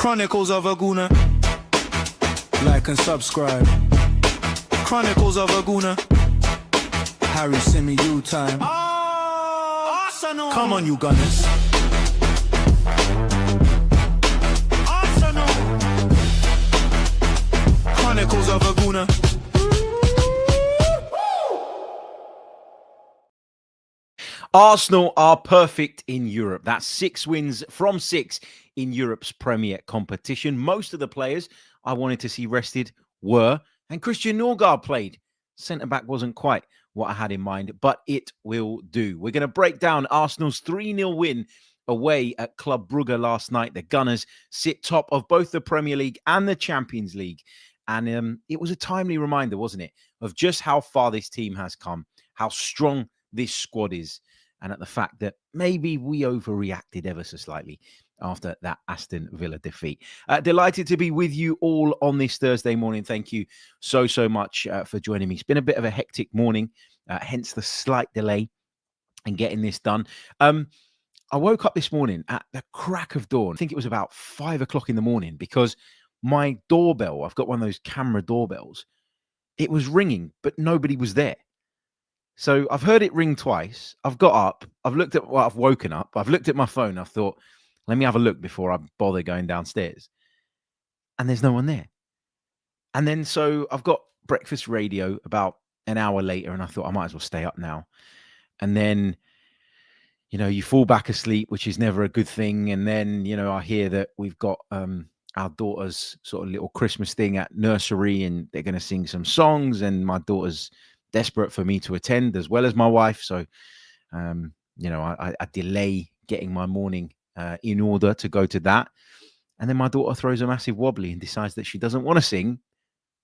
Chronicles of a Gooner. Like and subscribe. Chronicles of a Gooner. Harry Symeou time. Arsenal. Come on, you Gunners. Arsenal. Chronicles of a Gooner. Arsenal are perfect in Europe. That's 6 wins from 6 in Europe's Premier competition. Most of the players I wanted to see rested were, and Christian Norgaard played. Centre-back wasn't quite what I had in mind, but it will do. We're going to break down Arsenal's 3-0 win away at Club Brugge last night. The Gunners sit top of both the Premier League and the Champions League. And it was a timely reminder, wasn't it, of just how far this team has come, how strong this squad is, and at the fact that maybe we overreacted ever so slightly after that Aston Villa defeat. Delighted to be with you all on this Thursday morning. Thank you so much for joining me. It's been a bit of a hectic morning, hence the slight delay in getting this done. I woke up this morning at the crack of dawn. I think it was about 5 o'clock in the morning because my doorbell, I've got one of those camera doorbells, it was ringing, but nobody was there. So I've heard it ring twice. I've got up. I've woken up. I've looked at my phone. I thought, let me have a look before I bother going downstairs. And there's no one there. And then so I've got breakfast radio about an hour later, and I thought I might as well stay up now. And then, you fall back asleep, which is never a good thing. And then, I hear that we've got our daughter's sort of little Christmas thing at nursery, and they're going to sing some songs, and my daughter's desperate for me to attend as well as my wife. So, I delay getting my morning in order to go to that. And then my daughter throws a massive wobbly and decides that she doesn't want to sing,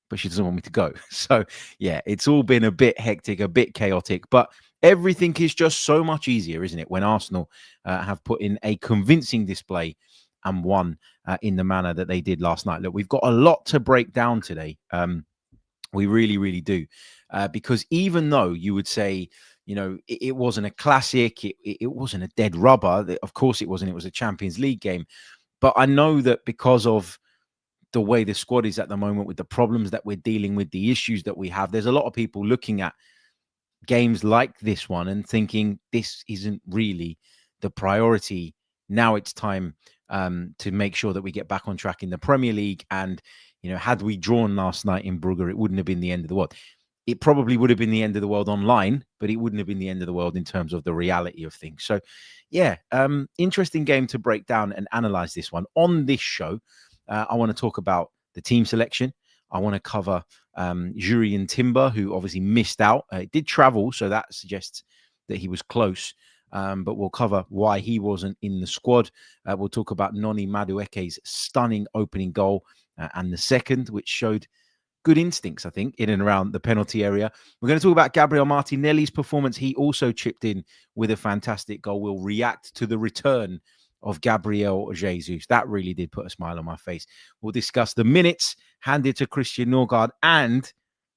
but she doesn't want me to go. So, yeah, it's all been a bit hectic, a bit chaotic, but everything is just so much easier, isn't it, when Arsenal have put in a convincing display and won in the manner that they did last night. Look, we've got a lot to break down today. We really, really do. Because even though you would say, it wasn't a classic, it wasn't a dead rubber. Of course it wasn't. It was a Champions League game. But I know that because of the way the squad is at the moment, with the problems that we're dealing with, the issues that we have, there's a lot of people looking at games like this one and thinking this isn't really the priority. Now it's time to make sure that we get back on track in the Premier League. And had we drawn last night in Brugge, it wouldn't have been the end of the world. It probably would have been the end of the world online, but it wouldn't have been the end of the world in terms of the reality of things. So, yeah, interesting game to break down and analyze this one. On this show, I want to talk about the team selection. I want to cover Jurrien Timber, who obviously missed out. Did travel, so that suggests that he was close. But we'll cover why he wasn't in the squad. We'll talk about Noni Madueke's stunning opening goal and the second, which showed good instincts, I think, in and around the penalty area. We're going to talk about Gabriel Martinelli's performance. He also chipped in with a fantastic goal. We'll react to the return of Gabriel Jesus. That really did put a smile on my face. We'll discuss the minutes handed to Christian Norgaard, and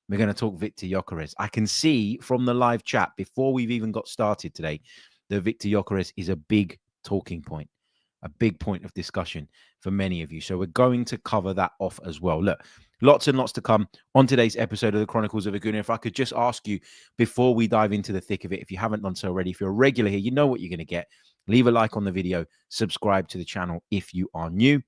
we're going to talk Viktor Gyokeres. I can see from the live chat before we've even got started today that Viktor Gyokeres is a big talking point, a big point of discussion for many of you. So we're going to cover that off as well. Look, lots and lots to come on today's episode of the Chronicles of a Gooner. If I could just ask you before we dive into the thick of it, if you haven't done so already, if you're a regular here, you know what you're going to get. Leave a like on the video, subscribe to the channel if you are new.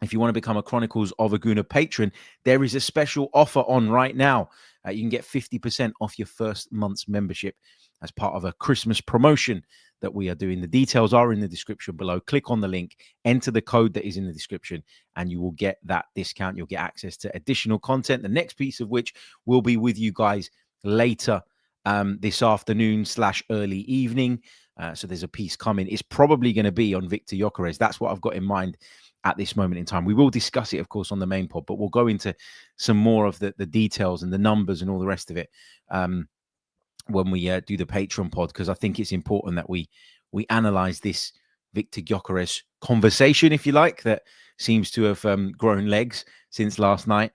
If you want to become a Chronicles of a Gooner patron, there is a special offer on right now. You can get 50% off your first month's membership as part of a Christmas promotion that we are doing. The details are in the description below. Click on the link, enter the code that is in the description, and you will get that discount. You'll get access to additional content, the next piece of which will be with you guys later this afternoon / early evening. So there's a piece coming. It's probably going to be on Viktor Gyokeres. That's what I've got in mind at this moment in time. We will discuss it, of course, on the main pod, but we'll go into some more of the details and the numbers and all the rest of it when we do the Patreon pod, because I think it's important that we analyze this Viktor Gyokeres conversation, if you like, that seems to have grown legs since last night.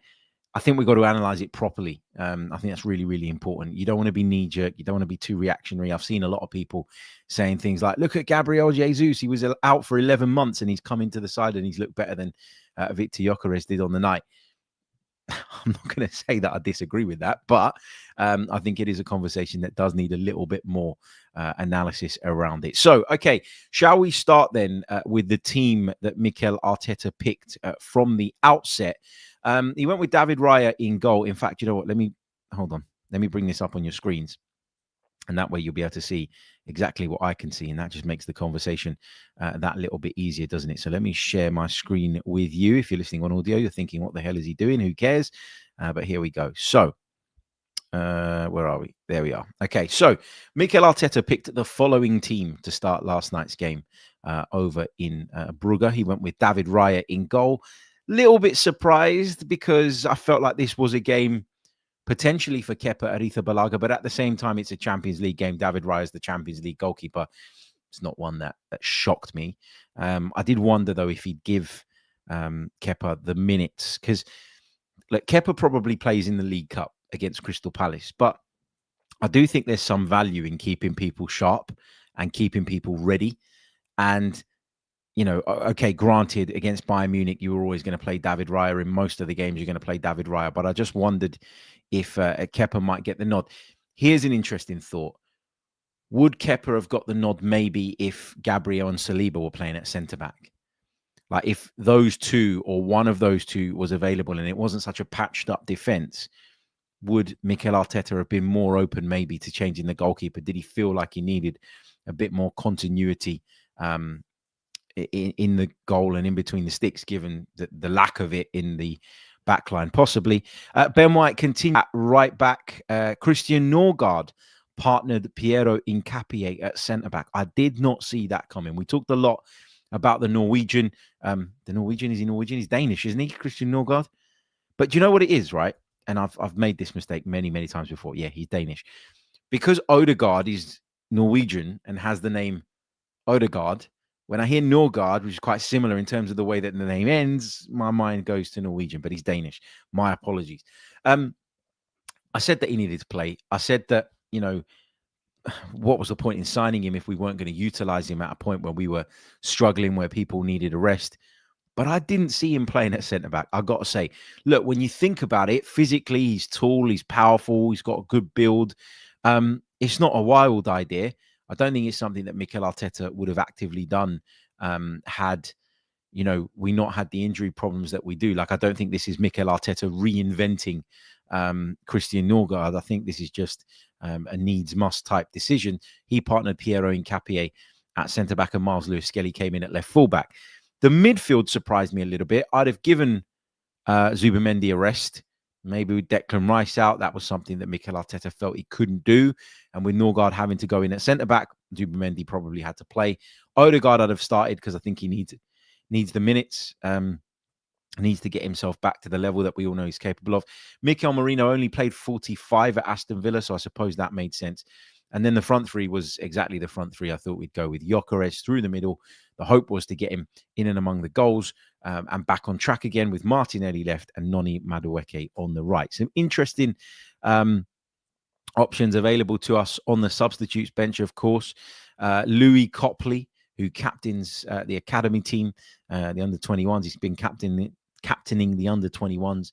I think we've got to analyze it properly. I think that's really, really important. You don't want to be knee-jerk. You don't want to be too reactionary. I've seen a lot of people saying things like, look at Gabriel Jesus. He was out for 11 months and he's come into the side and he's looked better than Viktor Gykokeres did on the night. I'm not going to say that I disagree with that, but I think it is a conversation that does need a little bit more analysis around it. So, okay, shall we start then with the team that Mikel Arteta picked from the outset? He went with David Raya in goal. In fact, you know what? Hold on. Let me bring this up on your screens. And that way you'll be able to see exactly what I can see. And that just makes the conversation that little bit easier, doesn't it? So let me share my screen with you. If you're listening on audio, you're thinking, what the hell is he doing? Who cares? But here we go. So where are we? There we are. Okay, so Mikel Arteta picked the following team to start last night's game over in Brugge. He went with David Raya in goal. Little bit surprised because I felt like this was a game potentially for Kepa Arrizabalaga, but at the same time, it's a Champions League game. David Raya is the Champions League goalkeeper. It's not one that shocked me. I did wonder, though, if he'd give Kepa the minutes, because Kepa probably plays in the League Cup against Crystal Palace, but I do think there's some value in keeping people sharp and keeping people ready. And you know, okay, granted, against Bayern Munich, you were always going to play David Raya. In most of the games, you're going to play David Raya. But I just wondered if Kepa might get the nod. Here's an interesting thought. Would Kepa have got the nod maybe if Gabriel and Saliba were playing at centre-back? Like if those two or one of those two was available and it wasn't such a patched-up defence, would Mikel Arteta have been more open maybe to changing the goalkeeper? Did he feel like he needed a bit more continuity in the goal and in between the sticks, given the lack of it in the backline, possibly? Ben White continued at right back. Christian Norgaard partnered Piero Hincapié at centre-back. I did not see that coming. We talked a lot about the Norwegian. Is he Norwegian? He's Danish, isn't he, Christian Norgaard? But do you know what it is, right? And I've made this mistake many, many times before. Yeah, he's Danish. Because Odegaard is Norwegian and has the name Odegaard, when I hear Norgaard, which is quite similar in terms of the way that the name ends, my mind goes to Norwegian, but he's Danish. My apologies. I said that he needed to play. I said that, you know, what was the point in signing him if we weren't going to utilize him at a point where we were struggling, where people needed a rest? But I didn't see him playing at centre-back. I've got to say, look, when you think about it, physically, he's tall, he's powerful, he's got a good build. It's not a wild idea. I don't think it's something that Mikel Arteta would have actively done had, you know, we not had the injury problems that we do. Like, I don't think this is Mikel Arteta reinventing Christian Norgaard. I think this is just a needs-must type decision. He partnered Piero Hincapié at centre-back and Miles Lewis-Skelly came in at left full-back. The midfield surprised me a little bit. I'd have given Zubimendi a rest. Maybe with Declan Rice out, that was something that Mikel Arteta felt he couldn't do. And with Norgaard having to go in at centre-back, Zubimendi probably had to play. Odegaard I'd have started because I think he needs the minutes. Needs to get himself back to the level that we all know he's capable of. Mikel Merino only played 45 at Aston Villa, so I suppose that made sense. And then the front three was exactly the front three I thought we'd go with. Gyökeres through the middle. The hope was to get him in and among the goals and back on track again with Martinelli left and Noni Madueke on the right. Some interesting options available to us on the substitutes bench, of course. Louis Copley, who captains the academy team, the under-21s. He's been captaining the under-21s.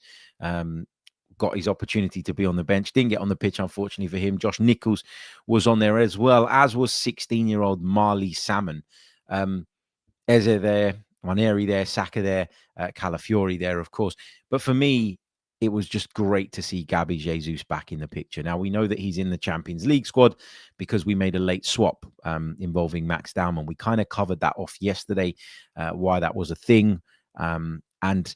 Got his opportunity to be on the bench. Didn't get on the pitch, unfortunately for him. Josh Nichols was on there as well, as was 16-year-old Marley Salmon. Eze there, Waneri there, Saka there, Calafiori there, of course. But for me, it was just great to see Gabi Jesus back in the picture. Now, we know that he's in the Champions League squad because we made a late swap involving Max Daumann. We kind of covered that off yesterday, why that was a thing. And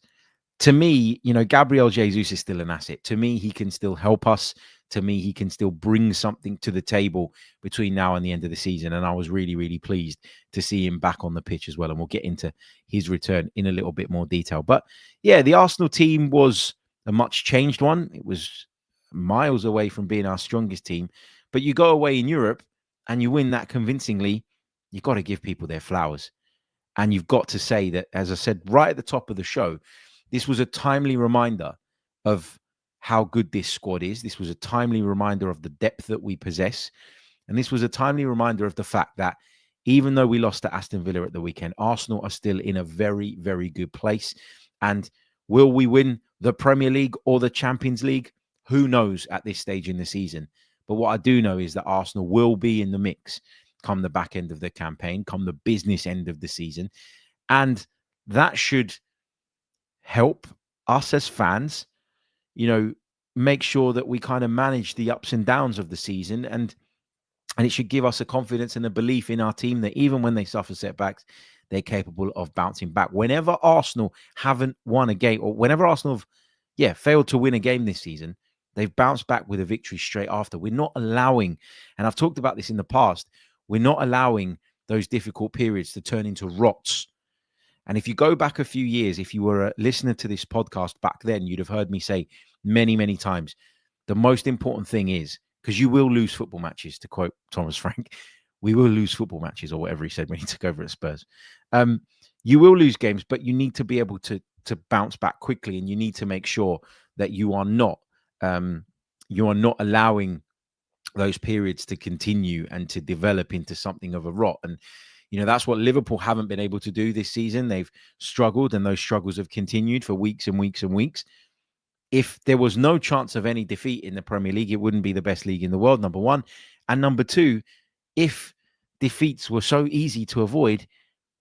to me, you know, Gabriel Jesus is still an asset. To me, he can still help us. To me, he can still bring something to the table between now and the end of the season. And I was really, really pleased to see him back on the pitch as well. And we'll get into his return in a little bit more detail. But yeah, the Arsenal team was a much changed one. It was miles away from being our strongest team. But you go away in Europe and you win that convincingly, you've got to give people their flowers. And you've got to say that, as I said right at the top of the show, this was a timely reminder of how good this squad is. This was a timely reminder of the depth that we possess. And this was a timely reminder of the fact that even though we lost to Aston Villa at the weekend, Arsenal are still in a very, very good place. And will we win the Premier League or the Champions League? Who knows at this stage in the season? But what I do know is that Arsenal will be in the mix come the back end of the campaign, come the business end of the season. And that should help us as fans, make sure that we kind of manage the ups and downs of the season. And it should give us a confidence and a belief in our team that even when they suffer setbacks, they're capable of bouncing back. Whenever Arsenal haven't won a game, or whenever Arsenal have, failed to win a game this season, they've bounced back with a victory straight after. We're not allowing, and I've talked about this in the past, we're not allowing those difficult periods to turn into rots. And if you go back a few years, if you were a listener to this podcast back then, you'd have heard me say many, many times, the most important thing is, because you will lose football matches, to quote Thomas Frank, we will lose football matches, or whatever he said when he took over at Spurs. You will lose games, but you need to be able to bounce back quickly, and you need to make sure that you are not allowing those periods to continue and to develop into something of a rot. And that's what Liverpool haven't been able to do this season. They've struggled, and those struggles have continued for weeks and weeks and weeks. If there was no chance of any defeat in the Premier League, it wouldn't be the best league in the world, number one. And number two, if defeats were so easy to avoid,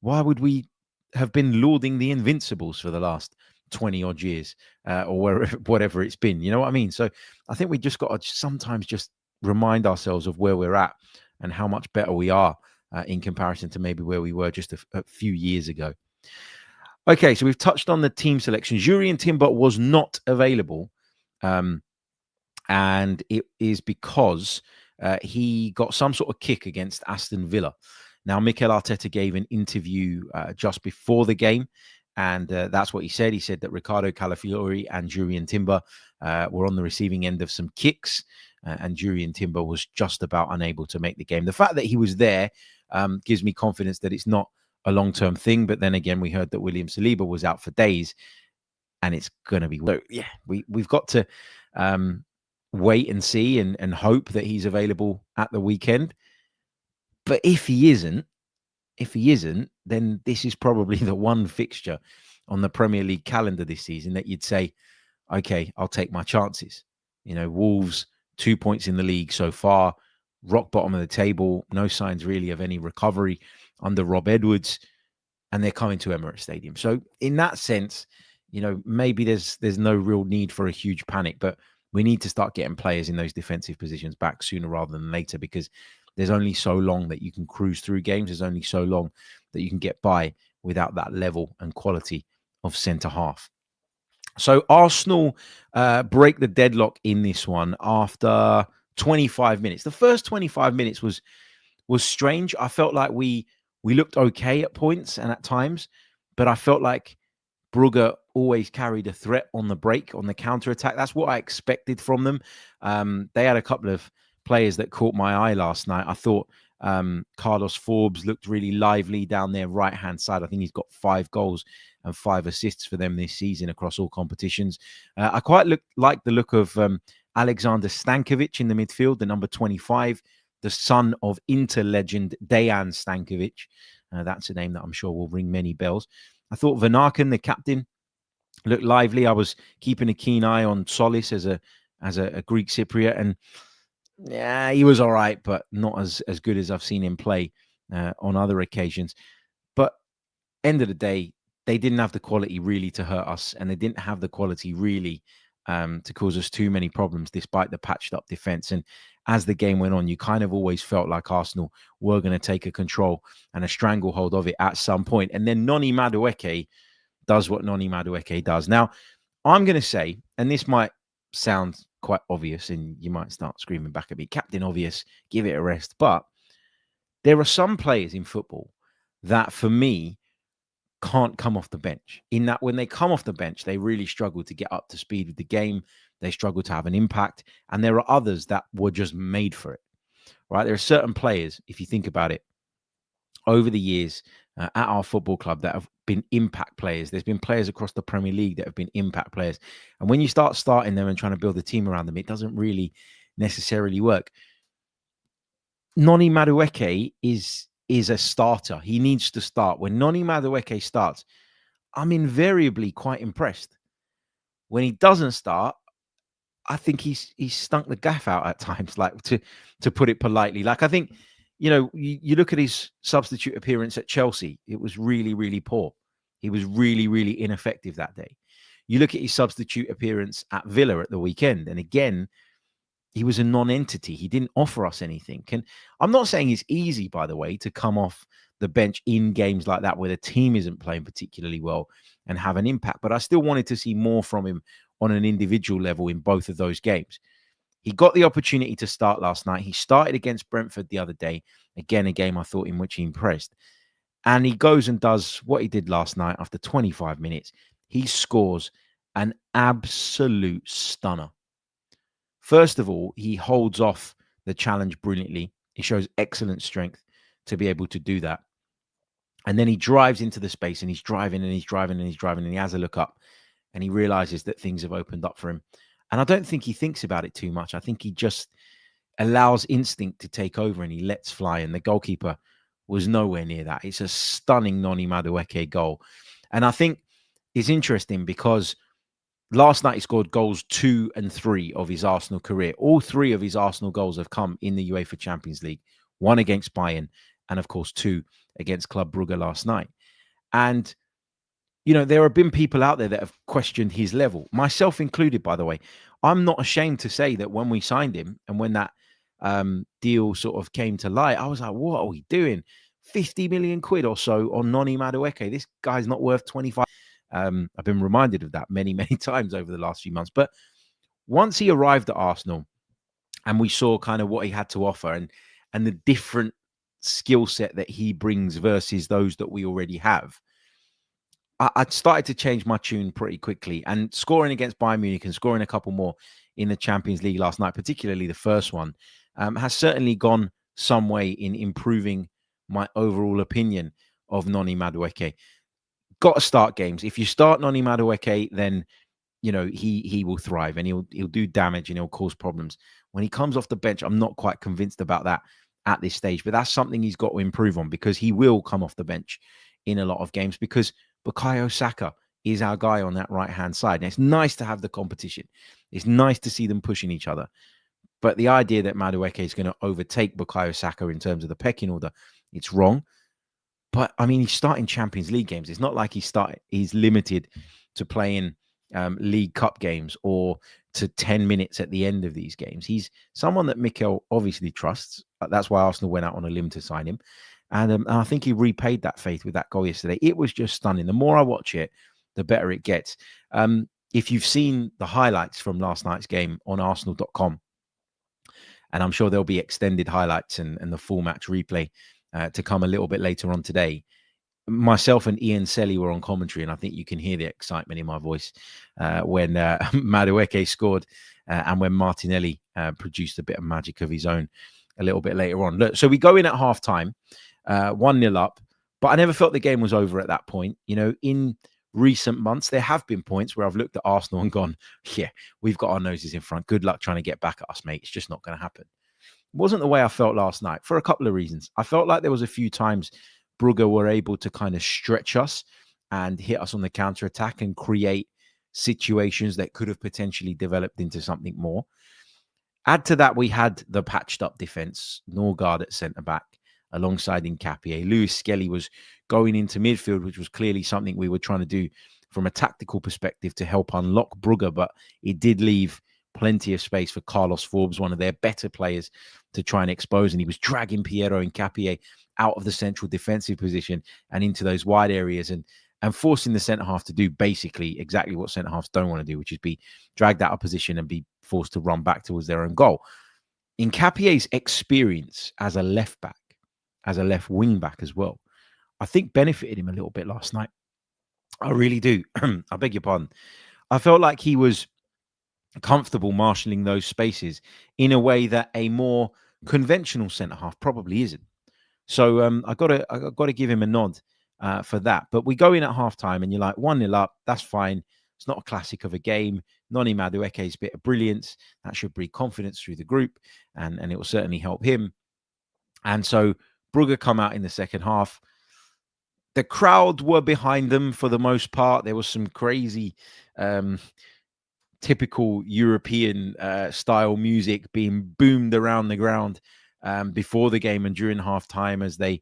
why would we have been lauding the Invincibles for the last 20 odd years or whatever it's been? You know what I mean? So I think we just got to sometimes just remind ourselves of where we're at and how much better we are in comparison to maybe where we were just a few years ago. Okay, so we've touched on the team selection. Jurrien Timber was not available, and it is because he got some sort of kick against Aston Villa. Now, Mikel Arteta gave an interview just before the game, and that's what he said. He said that Ricardo Calafiori and Jurrien Timber were on the receiving end of some kicks, and Jurrien Timber was just about unable to make the game. The fact that he was there gives me confidence that it's not a long-term thing. But then again, we heard that William Saliba was out for days, and it's going to be... So, we've got to wait and see and hope that he's available at the weekend. But if he isn't, then this is probably the one fixture on the Premier League calendar this season that you'd say, okay, I'll take my chances. Wolves, 2 points in the league so far, rock bottom of the table, no signs really of any recovery under Rob Edwards, and they're coming to Emirates Stadium. So in that sense, maybe there's no real need for a huge panic, but we need to start getting players in those defensive positions back sooner rather than later, because there's only so long that you can cruise through games. There's only so long that you can get by without that level and quality of centre half. So Arsenal break the deadlock in this one after 25 minutes. The first 25 minutes was strange. I felt like we looked okay at points and at times, but I felt like Brugge always carried a threat on the break, on the counter-attack. That's what I expected from them. They had a couple of players that caught my eye last night. I thought Carlos Forbes looked really lively down their right-hand side. I think he's got 5 goals and 5 assists for them this season across all competitions. I quite like the look of Alexander Stankovic in the midfield, the number 25, the son of Inter legend Dejan Stankovic. That's a name that I'm sure will ring many bells. I thought Van Aken, the captain, looked lively. I was keeping a keen eye on Solis as a Greek Cypriot, and he was all right, but not as good as I've seen him play on other occasions. But end of the day, they didn't have the quality really to hurt us, and they didn't have the quality really to cause us too many problems, despite the patched up defense. And as the game went on, you kind of always felt like Arsenal were going to take a control and a stranglehold of it at some point. And then Noni Madueke does what Noni Madueke does. Now, I'm going to say, and this might sound quite obvious, and you might start screaming back at me, Captain Obvious, give it a rest. But there are some players in football that, for me, can't come off the bench, in that when they come off the bench, they really struggle to get up to speed with the game. They struggle to have an impact. And there are others that were just made for it, right? There are certain players, if you think about it, over the years at our football club that have been impact players. There's been players across the Premier League that have been impact players. And when you starting them and trying to build a team around them, it doesn't really necessarily work. Noni Madueke is a starter. He needs to start. When Noni Madueke starts, I'm invariably quite impressed. When he doesn't start, I think he's stunk the gaff out at times, like to put it politely. Like I think, you look at his substitute appearance at Chelsea, it was really, really poor. He was really, really ineffective that day. You look at his substitute appearance at Villa at the weekend, and again, he was a non-entity. He didn't offer us anything. And I'm not saying it's easy, by the way, to come off the bench in games like that where the team isn't playing particularly well and have an impact. But I still wanted to see more from him on an individual level in both of those games. He got the opportunity to start last night. He started against Brentford the other day. Again, a game I thought in which he impressed. And he goes and does what he did last night after 25 minutes. He scores an absolute stunner. First of all, he holds off the challenge brilliantly. He shows excellent strength to be able to do that. And then he drives into the space and he's driving and he's driving and he's driving and he has a look up and he realizes that things have opened up for him. And I don't think he thinks about it too much. I think he just allows instinct to take over and he lets fly. And the goalkeeper was nowhere near that. It's a stunning Noni Madueke goal. And I think it's interesting because last night he scored goals 2 and 3 of his Arsenal career. All 3 of his Arsenal goals have come in the UEFA Champions League. 1 against Bayern and, of course, 2 against Club Brugge last night. And, there have been people out there that have questioned his level, myself included, by the way. I'm not ashamed to say that when we signed him and when that deal sort of came to light, I was like, what are we doing? 50 million quid or so on Noni Madueke. This guy's not worth 25. I've been reminded of that many, many times over the last few months. But once he arrived at Arsenal and we saw kind of what he had to offer and the different skill set that he brings versus those that we already have, I started to change my tune pretty quickly. And scoring against Bayern Munich and scoring a couple more in the Champions League last night, particularly the first one, has certainly gone some way in improving my overall opinion of Noni Madueke. Got to start games. If you start Noni Madueke, then he will thrive and he'll do damage and he'll cause problems. When he comes off the bench, I'm not quite convinced about that at this stage, but that's something he's got to improve on because he will come off the bench in a lot of games because Bukayo Saka is our guy on that right-hand side. And it's nice to have the competition. It's nice to see them pushing each other. But the idea that Madueke is going to overtake Bukayo Saka in terms of the pecking order, it's wrong. But, I mean, he's starting Champions League games. It's not like he's limited to playing League Cup games or to 10 minutes at the end of these games. He's someone that Mikel obviously trusts. That's why Arsenal went out on a limb to sign him. And I think he repaid that faith with that goal yesterday. It was just stunning. The more I watch it, the better it gets. If you've seen the highlights from last night's game on Arsenal.com, and I'm sure there'll be extended highlights and the full match replay to come a little bit later on today. Myself and Ian Selly were on commentary, and I think you can hear the excitement in my voice when Madueke scored and when Martinelli produced a bit of magic of his own a little bit later on. Look, so we go in at half-time, 1-0 up, but I never felt the game was over at that point. In recent months, there have been points where I've looked at Arsenal and gone, yeah, we've got our noses in front. Good luck trying to get back at us, mate. It's just not going to happen. It wasn't the way I felt last night for a couple of reasons. I felt like there was a few times Brugge were able to kind of stretch us and hit us on the counter-attack and create situations that could have potentially developed into something more. Add to that, we had the patched-up defence, Norgaard at centre-back, alongside Nkapie. Lewis Skelly was going into midfield, which was clearly something we were trying to do from a tactical perspective to help unlock Brugge, but it did leave plenty of space for Carlos Forbes, one of their better players, to try and expose. And he was dragging Piero Nkapie out of the central defensive position and into those wide areas and forcing the centre-half to do basically exactly what centre-halves don't want to do, which is be dragged out of position and be forced to run back towards their own goal. Nkapie's experience as a left-back, as a left wing-back as well, I think benefited him a little bit last night. I really do. I beg your pardon. I felt like he was comfortable marshalling those spaces in a way that a more conventional centre-half probably isn't. So I gotta give him a nod for that. But we go in at halftime, and you're like 1-0 up. That's fine. It's not a classic of a game. Noni Madueke's bit of brilliance that should breed confidence through the group, and it will certainly help him. And so Brugge come out in the second half. The crowd were behind them for the most part. There was some crazy, typical European style music being boomed around the ground before the game and during halftime as they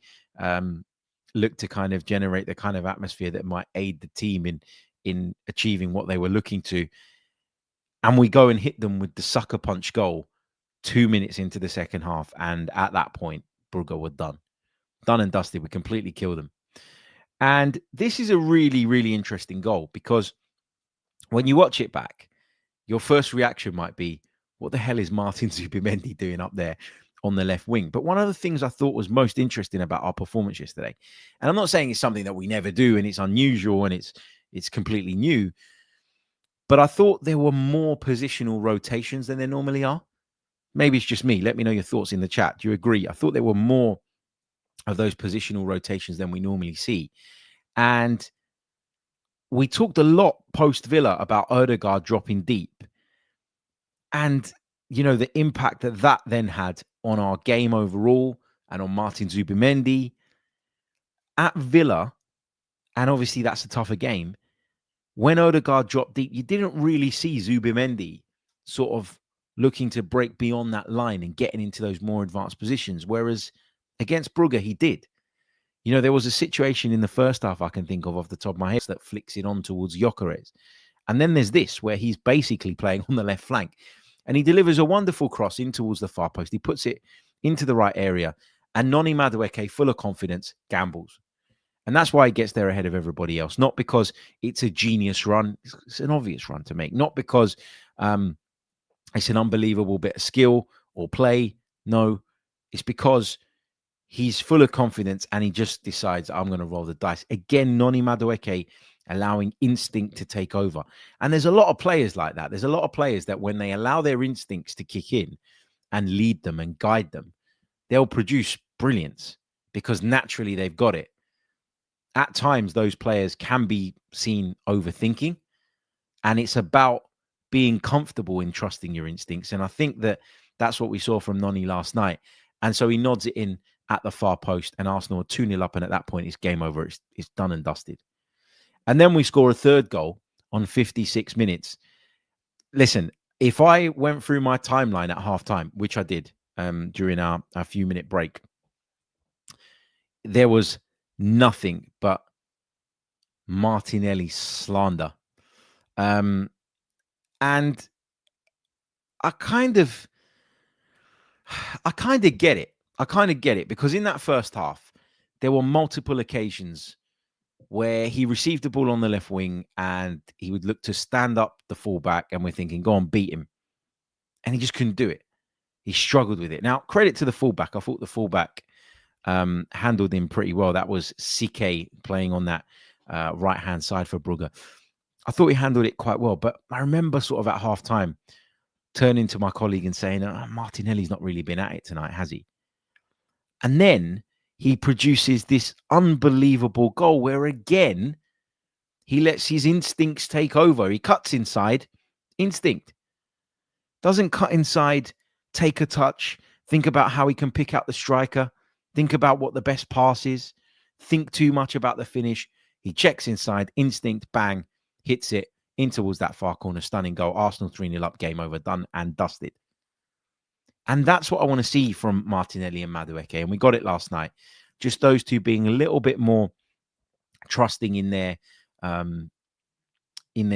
look to kind of generate the kind of atmosphere that might aid the team in achieving what they were looking to. And we go and hit them with the sucker punch goal 2 minutes into the second half. And at that point, Brugge were done and dusted. We completely killed them. And this is a really, really interesting goal because when you watch it back, your first reaction might be, what the hell is Martin Zubimendi doing up there on the left wing? But one of the things I thought was most interesting about our performance yesterday, and I'm not saying it's something that we never do and it's unusual and it's completely new, but I thought there were more positional rotations than there normally are. Maybe it's just me. Let me know your thoughts in the chat. Do you agree? I thought there were more of those positional rotations than we normally see. And we talked a lot post Villa about Odegaard dropping deep. And, you know, the impact that then had on our game overall and on Martin Zubimendi. At Villa, and obviously that's a tougher game, when Odegaard dropped deep, you didn't really see Zubimendi sort of looking to break beyond that line and getting into those more advanced positions. Whereas against Brugge, he did. You know, there was a situation in the first half I can think of off the top of my head that flicks it on towards Gyökeres. And then there's this where he's basically playing on the left flank and he delivers a wonderful cross in towards the far post. He puts it into the right area and Noni Madueke, full of confidence, gambles. And that's why he gets there ahead of everybody else. Not because it's a genius run. It's an obvious run to make. Not because it's an unbelievable bit of skill or play. No, it's because he's full of confidence and he just decides, I'm going to roll the dice. Again, Noni Madueke allowing instinct to take over. And there's a lot of players like that. There's a lot of players that when they allow their instincts to kick in and lead them and guide them, they'll produce brilliance because naturally they've got it. At times, those players can be seen overthinking. And it's about being comfortable in trusting your instincts. And I think that that's what we saw from Noni last night. And so he nods it in at the far post and Arsenal are 2-0 up. And at that point, it's game over. It's done and dusted. And then we score a third goal on 56 minutes. Listen, if I went through my timeline at halftime, which I did during our few-minute break, there was nothing but Martinelli slander. And I kind of get it. I kind of get it because in that first half, there were multiple occasions where he received the ball on the left wing and he would look to stand up the fullback and we're thinking, go on, beat him. And he just couldn't do it. He struggled with it. Now, credit to the fullback. I thought the fullback handled him pretty well. That was Symeou playing on that right-hand side for Brugge. I thought he handled it quite well. But I remember sort of at halftime turning to my colleague and saying, Martinelli's not really been at it tonight, has he? And then he produces this unbelievable goal where, again, he lets his instincts take over. He cuts inside, instinct. Doesn't cut inside, take a touch, think about how he can pick out the striker, think about what the best pass is, think too much about the finish. He checks inside, instinct, bang, hits it in towards that far corner, stunning goal. Arsenal 3-0 up, game over, done and dusted. And that's what I want to see from Martinelli and Madueke. And we got it last night. Just those two being a little bit more trusting in their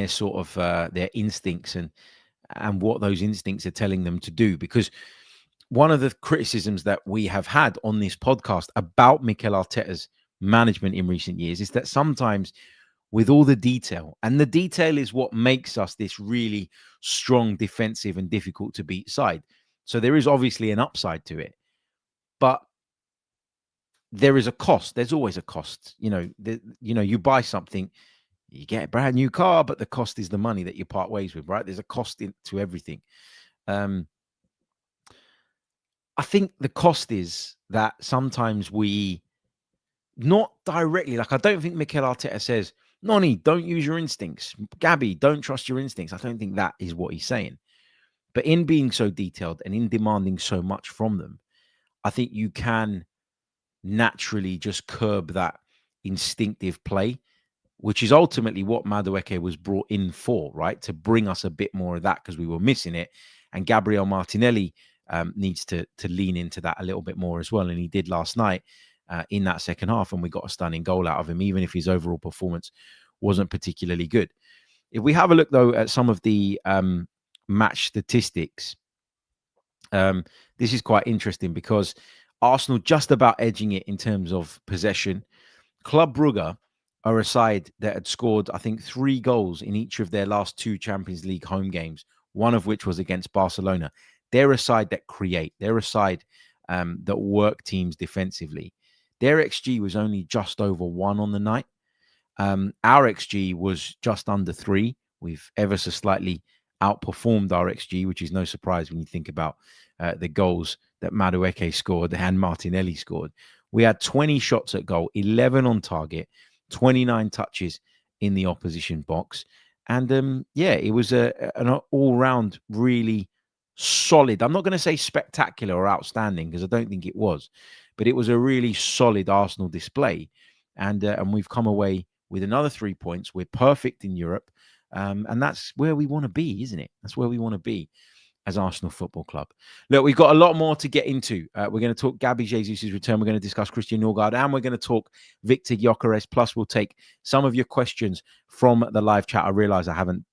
sort of their instincts and what those instincts are telling them to do. Because one of the criticisms that we have had on this podcast about Mikel Arteta's management in recent years is that sometimes with all the detail, and the detail is what makes us this really strong defensive and difficult to beat side. So there is obviously an upside to it, but there is a cost. There's always a cost. You buy something, you get a brand new car, but the cost is the money that you part ways with, right? There's a cost to everything. I think the cost is that sometimes we, not directly, like I don't think Mikel Arteta says, Noni, don't use your instincts. Gabby, don't trust your instincts. I don't think that is what he's saying. But in being so detailed and in demanding so much from them, I think you can naturally just curb that instinctive play, which is ultimately what Madueke was brought in for, right? To bring us a bit more of that because we were missing it. And Gabriel Martinelli needs to lean into that a little bit more as well. And he did last night in that second half, and we got a stunning goal out of him, even if his overall performance wasn't particularly good. If we have a look, though, at some of the match statistics, this is quite interesting because Arsenal just about edging it in terms of possession. Club Brugge are a side that had scored, I think, 3 goals in each of their last 2 Champions League home games, one of which was against Barcelona. They're a side that create. They're a side that work teams defensively. Their XG was only just over 1 on the night. Our XG was just under 3. We've ever so slightly outperformed our XG, which is no surprise when you think about the goals that Madueke scored and Martinelli scored. We had 20 shots at goal, 11 on target, 29 touches in the opposition box. And it was an all-round really solid, I'm not going to say spectacular or outstanding because I don't think it was, but it was a really solid Arsenal display. And we've come away with another 3 points. We're perfect in Europe. And that's where we want to be, isn't it? That's where we want to be as Arsenal Football Club. Look, we've got a lot more to get into. We're going to talk Gabriel Jesus' return. We're going to discuss Christian Norgaard, and we're going to talk Viktor Gyokeres. Plus, we'll take some of your questions from the live chat. I realize I haven't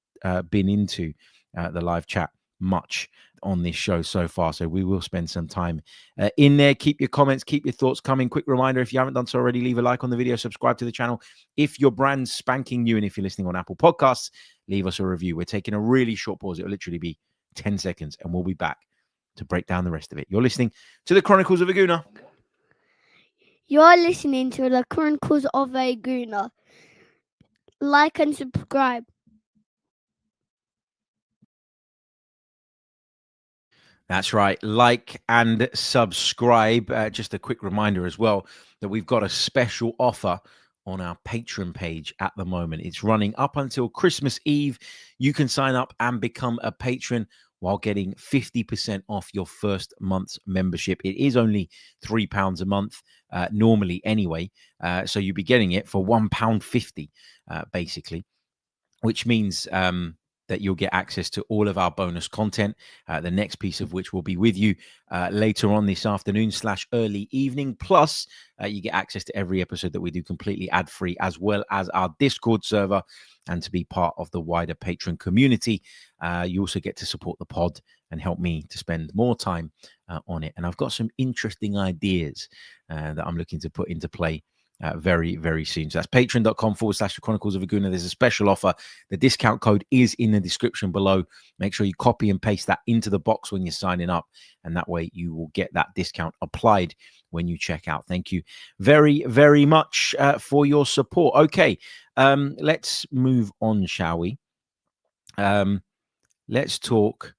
been into the live chat much on this show so far, so we will spend some time in there. Keep your comments, keep your thoughts coming. Quick reminder, if you haven't done so already, leave a like on the video, subscribe to the channel. If your brand's spanking new, and if you're listening on Apple Podcasts, leave us a review. We're taking a really short pause. It'll literally be 10 seconds, and we'll be back to break down the rest of it. You're listening to the Chronicles of a Gooner. You're listening to the Chronicles of a Gooner. Like and subscribe. That's right. Like and subscribe. Just a quick reminder as well that we've got a special offer on our Patreon page at the moment. It's running up until Christmas Eve. You can sign up and become a patron while getting 50% off your first month's membership. It is only £3 a month normally anyway. So you'll be getting it for £1.50 basically, which means that you'll get access to all of our bonus content, the next piece of which will be with you later on this afternoon / early evening. Plus, you get access to every episode that we do completely ad-free, as well as our Discord server, and to be part of the wider patron community. You also get to support the pod and help me to spend more time on it. And I've got some interesting ideas that I'm looking to put into play very, very soon. So that's patreon.com / the Chronicles of a Gooner. There's a special offer. The discount code is in the description below. Make sure you copy and paste that into the box when you're signing up, and that way you will get that discount applied when you check out. Thank you very, very much for your support. Okay, let's move on, shall we? Let's talk.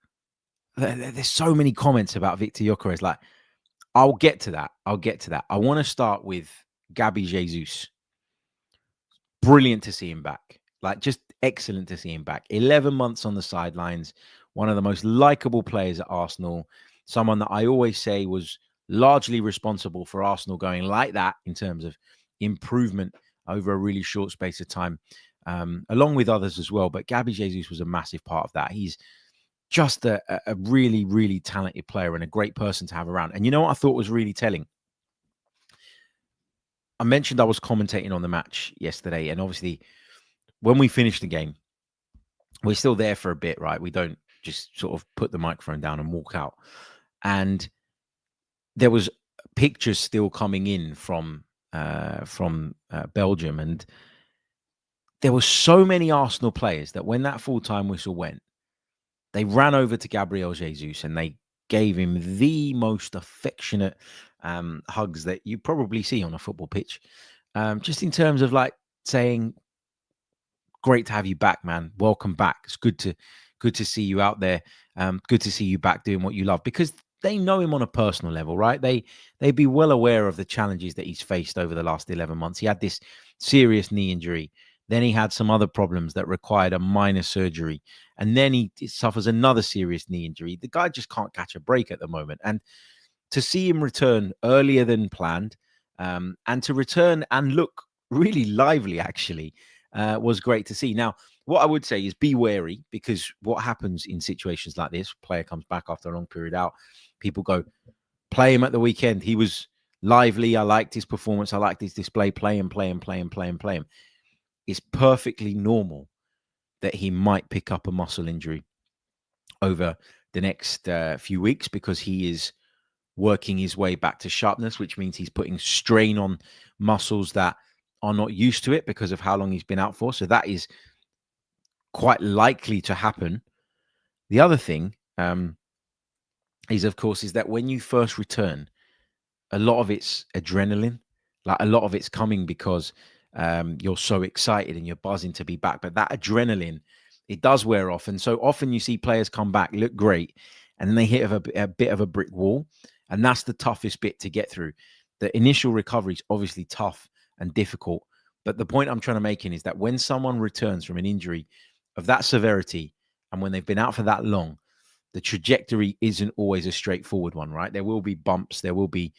There's so many comments about Viktor Gyokeres. Like, I'll get to that. I want to start with Gabriel Jesus. Brilliant to see him back. Like, just excellent to see him back. 11 months on the sidelines. One of the most likable players at Arsenal. Someone that I always say was largely responsible for Arsenal going like that in terms of improvement over a really short space of time, along with others as well. But Gabriel Jesus was a massive part of that. He's just a really, really talented player and a great person to have around. And you know what I thought was really telling? I mentioned I was commentating on the match yesterday, and obviously when we finished the game, we're still there for a bit, right? We don't just sort of put the microphone down and walk out. And there was pictures still coming in from Belgium, and there were so many Arsenal players that when that full-time whistle went, they ran over to Gabriel Jesus and they gave him the most affectionate hugs that you probably see on a football pitch. Just in terms of like saying, great to have you back, man. Welcome back. It's good to see you out there. Good to see you back doing what you love. Because they know him on a personal level, right? They'd be well aware of the challenges that he's faced over the last 11 months. He had this serious knee injury. Then he had some other problems that required a minor surgery. And then he suffers another serious knee injury. The guy just can't catch a break at the moment. And to see him return earlier than planned, and to return and look really lively, actually, was great to see. Now, what I would say is be wary, because what happens in situations like this, player comes back after a long period out, people go, play him at the weekend. He was lively. I liked his performance. I liked his display. Play him. It's perfectly normal that he might pick up a muscle injury over the next few weeks, because he is working his way back to sharpness, which means he's putting strain on muscles that are not used to it because of how long he's been out for. So that is quite likely to happen. The other thing is, of course, is that when you first return, a lot of it's adrenaline. Like, a lot of it's coming because you're so excited and you're buzzing to be back. But that adrenaline, it does wear off. And so often you see players come back, look great, and then they hit a bit of a brick wall. And that's the toughest bit to get through. The initial recovery is obviously tough and difficult. But the point I'm trying to make is that when someone returns from an injury of that severity, and when they've been out for that long, the trajectory isn't always a straightforward one, right? There will be bumps, there will be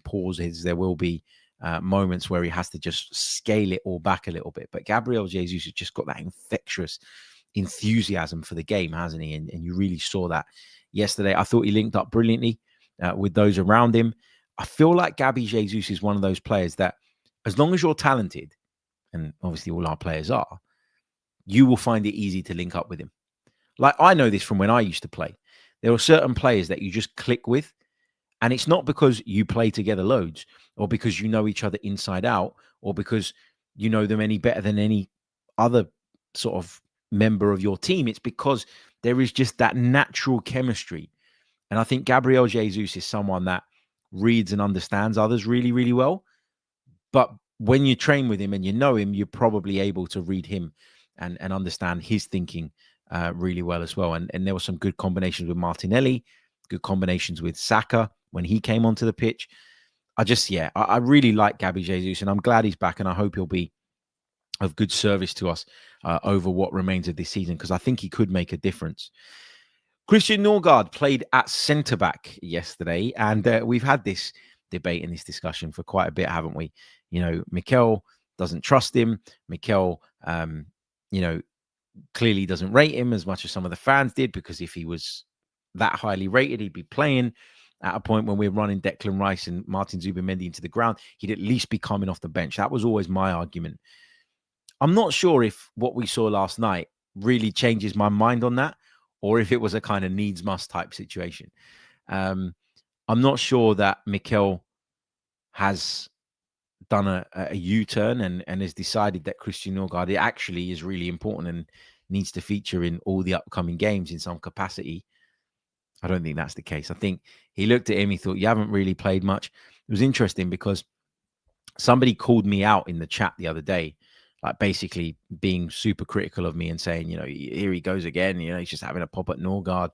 pauses, there will be moments where he has to just scale it all back a little bit. But Gabriel Jesus has just got that infectious enthusiasm for the game, hasn't he? And you really saw that yesterday. I thought he linked up brilliantly with those around him. I feel like Gabby Jesus is one of those players that, as long as you're talented, and obviously all our players are, you will find it easy to link up with him. Like, I know this from when I used to play. There are certain players that you just click with, and it's not because you play together loads, or because you know each other inside out, or because you know them any better than any other sort of member of your team. It's because there is just that natural chemistry. And I think Gabriel Jesus is someone that reads and understands others really, really well. But when you train with him and you know him, you're probably able to read him and understand his thinking really well as well. And there were some good combinations with Martinelli, good combinations with Saka when he came onto the pitch. I really like Gabby Jesus, and I'm glad he's back, and I hope he'll be of good service to us over what remains of this season, because I think he could make a difference. Christian Norgaard played at centre-back yesterday, and we've had this debate and this discussion for quite a bit, haven't we? You know, Mikel doesn't trust him. Mikel, clearly doesn't rate him as much as some of the fans did, because if he was that highly rated, he'd be playing at a point when we're running Declan Rice and Martin Zubimendi into the ground. He'd at least be coming off the bench. That was always my argument. I'm not sure if what we saw last night really changes my mind on that, or if it was a kind of needs must type situation. I'm not sure that Mikel has done a U-turn and has decided that Christian Norgaard actually is really important and needs to feature in all the upcoming games in some capacity. I don't think that's the case. I think he looked at him, he thought, you haven't really played much. It was interesting because somebody called me out in the chat the other day, like basically being super critical of me and saying, here he goes again, he's just having a pop at Norgaard,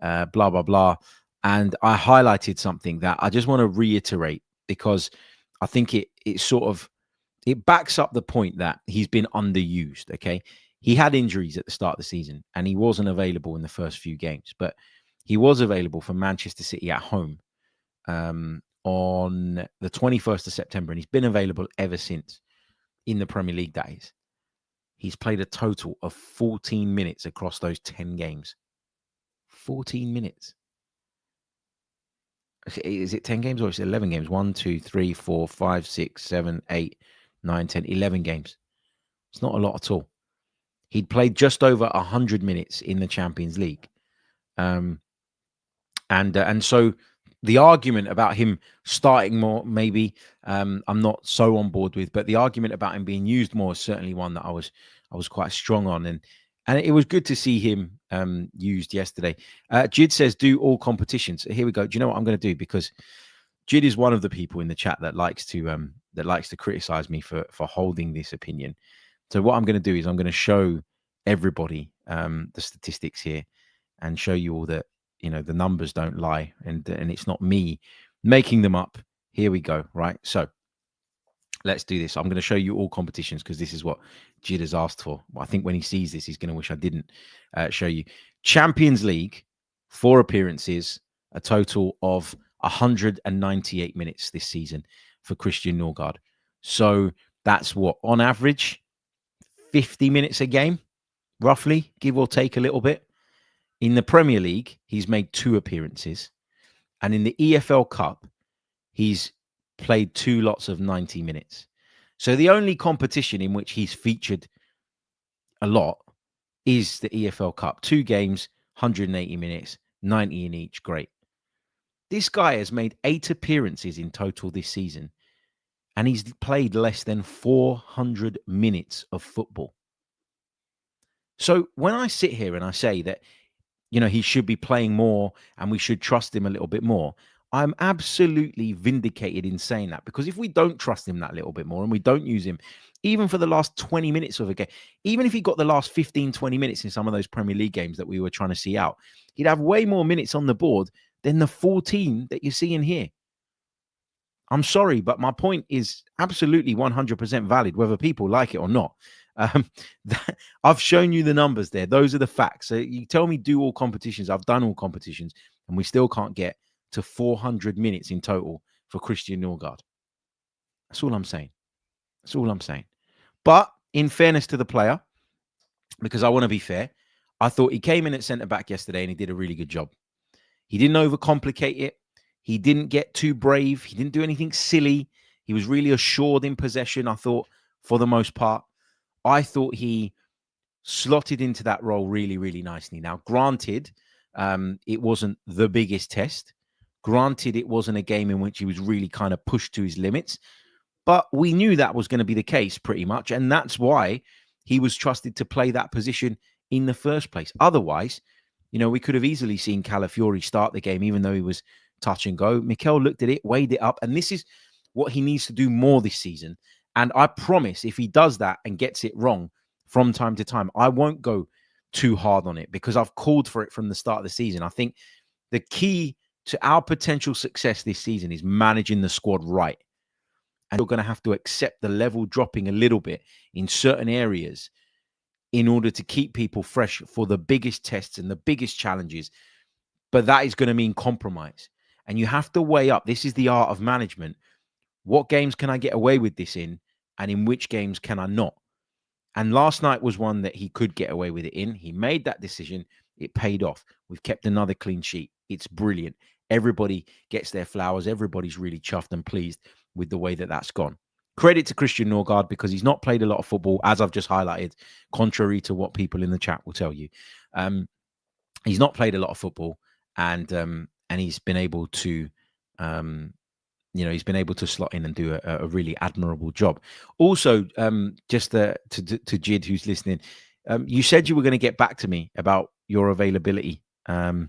blah, blah, blah. And I highlighted something that I just want to reiterate, because I think it backs up the point that he's been underused, okay? He had injuries at the start of the season and he wasn't available in the first few games, but he was available for Manchester City at home on the 21st of September, and he's been available ever since in the Premier League, that is. He's played a total of 14 minutes across those 10 games. 14 minutes. Is it 10 games or is it 11 games? 1, 2, 3, 4, 5, 6, 7, 8, 9, 10, 11 games. It's not a lot at all. He'd played just over 100 minutes in the Champions League. And so the argument about him starting more, maybe I'm not so on board with, but the argument about him being used more is certainly one that I was quite strong on. And it was good to see him used yesterday. Jid says, do all competitions. Here we go. Do you know what I'm going to do? Because Jid is one of the people in the chat that likes to criticize me for holding this opinion. So what I'm going to do is I'm going to show everybody the statistics here and show you all that, you know, the numbers don't lie, and it's not me making them up. Here we go, right? So let's do this. I'm going to show you all competitions because this is what Jid has asked for. Well, I think when he sees this, he's going to wish I didn't show you. Champions League, 4 appearances, a total of 198 minutes this season for Christian Norgaard. So that's what, on average, 50 minutes a game, roughly, give or take a little bit. In the Premier League, he's made 2 appearances. And in the EFL Cup, he's played 2 lots of 90 minutes. So the only competition in which he's featured a lot is the EFL Cup. 2 games, 180 minutes, 90 in each. Great. This guy has made 8 appearances in total this season, and he's played less than 400 minutes of football. So when I sit here and I say that, you know, he should be playing more and we should trust him a little bit more, I'm absolutely vindicated in saying that, because if we don't trust him that little bit more and we don't use him even for the last 20 minutes of a game, even if he got the last 15, 20 minutes in some of those Premier League games that we were trying to see out, he'd have way more minutes on the board than the 14 that you're seeing here. I'm sorry, but my point is absolutely 100% valid, whether people like it or not. I've shown you the numbers there. Those are the facts. So you tell me do all competitions. I've done all competitions, and we still can't get to 400 minutes in total for Christian Norgaard. That's all I'm saying. That's all I'm saying. But in fairness to the player, because I want to be fair, I thought he came in at centre-back yesterday and he did a really good job. He didn't overcomplicate it. He didn't get too brave. He didn't do anything silly. He was really assured in possession, I thought, for the most part. I thought he slotted into that role really, really nicely. Now, granted, it wasn't the biggest test. Granted, it wasn't a game in which he was really kind of pushed to his limits. But we knew that was going to be the case pretty much. And that's why he was trusted to play that position in the first place. Otherwise, you know, we could have easily seen Calafiori start the game, even though he was touch and go. Mikel looked at it, weighed it up, and this is what he needs to do more this season. And I promise if he does that and gets it wrong from time to time, I won't go too hard on it, because I've called for it from the start of the season. I think the key to our potential success this season is managing the squad right. And you're going to have to accept the level dropping a little bit in certain areas in order to keep people fresh for the biggest tests and the biggest challenges. But that is going to mean compromise. And you have to weigh up. This is the art of management. What games can I get away with this in? And in which games can I not? And last night was one that he could get away with it in. He made that decision. It paid off. We've kept another clean sheet. It's brilliant. Everybody gets their flowers. Everybody's really chuffed and pleased with the way that that's gone. Credit to Christian Norgaard, because he's not played a lot of football, as I've just highlighted, contrary to what people in the chat will tell you. He's not played a lot of football, and he's been able to, he's been able to slot in and do a really admirable job. Also, just to Jid, who's listening, you said you were going to get back to me about your availability, and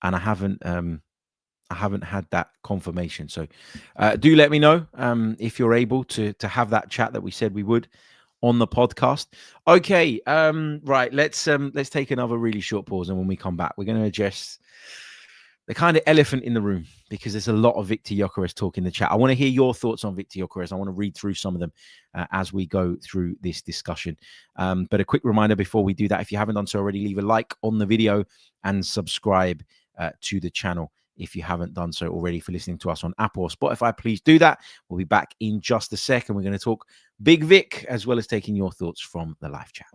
I haven't had that confirmation. So do let me know if you're able to have that chat that we said we would on the podcast. Okay, right. Let's take another really short pause, and when we come back, we're going to address the kind of elephant in the room, because there's a lot of Viktor Gyokeres talk in the chat. I want to hear your thoughts on Viktor Gyokeres. I want to read through some of them as we go through this discussion. But a quick reminder before we do that, if you haven't done so already, leave a like on the video and subscribe to the channel if you haven't done so already. If you're listening to us on Apple or Spotify, please do that. We'll be back in just a second. We're going to talk Big Vic, as well as taking your thoughts from the live chat.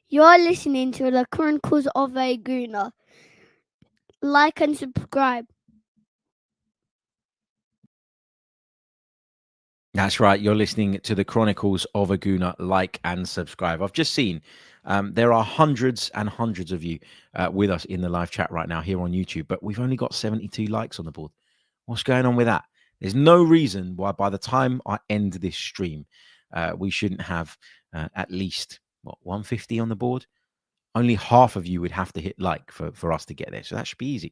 You're listening to the Chronicles of a Gooner. Like and subscribe. That's right. You're listening to the Chronicles of a Gooner. Like and subscribe. I've just seen there are hundreds and hundreds of you with us in the live chat right now here on YouTube, but we've only got 72 likes on the board. What's going on with that? There's no reason why by the time I end this stream, we shouldn't have at least 150 on the board. Only half of you would have to hit like for us to get there. So that should be easy.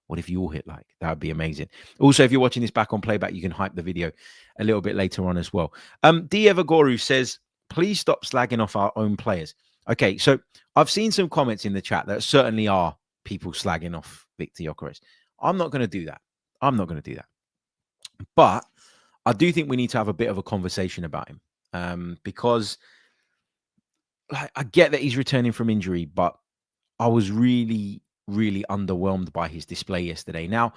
What if you all hit like? That would be amazing. Also, if you're watching this back on playback, you can hype the video a little bit later on as well. Dievagoru says, please stop slagging off our own players. Okay, so I've seen some comments in the chat that certainly are people slagging off Viktor Gyökeres. I'm not going to do that. I'm not going to do that. But I do think we need to have a bit of a conversation about him, because I get that he's returning from injury, but I was really, really underwhelmed by his display yesterday. Now,